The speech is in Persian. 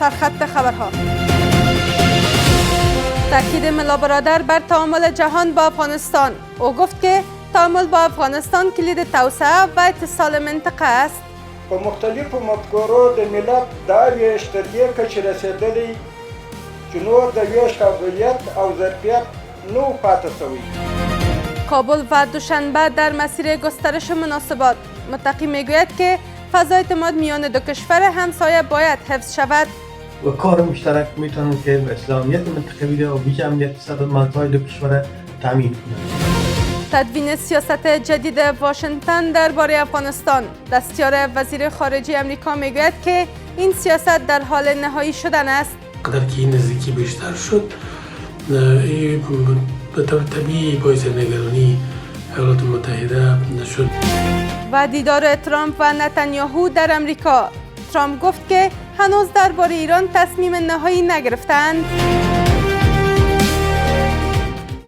سرخط خبرها. تاکید ملا برادر بر تعامل جهان با افغانستان. او گفت که تعامل با افغانستان کلید توسعه و اتصال منطقه است. په مختلفو مفکورو د ملت دا ویش تر دې کچې رسېدلی چې نور د ویش قابلیت او ظرفیت نو پاتې شوی. کابل و دوشنبه در مسیر گسترش مناسبات. متقی میگوید که فضا اعتماد میان دو کشور همسایه باید حفظ شود. و کار مشترک میتونه که به اسلامیت منطقوی و ویژه امنیت سطح منطقه دو کشور تامین کنه. تدوین سیاست جدید واشنگتن درباره افغانستان. دستیار وزیر خارجه امریکا میگوید که این سیاست در حال نهایی شدن است. قدر که این نزدیکی بیشتر شد، به طور طبیعی باعث نگرانی ایالات متحده شد. و دیدار ترامپ و نتانیاهو در امریکا. ترامپ گفت که هنوز درباره ایران تصمیم نهایی نگرفتند.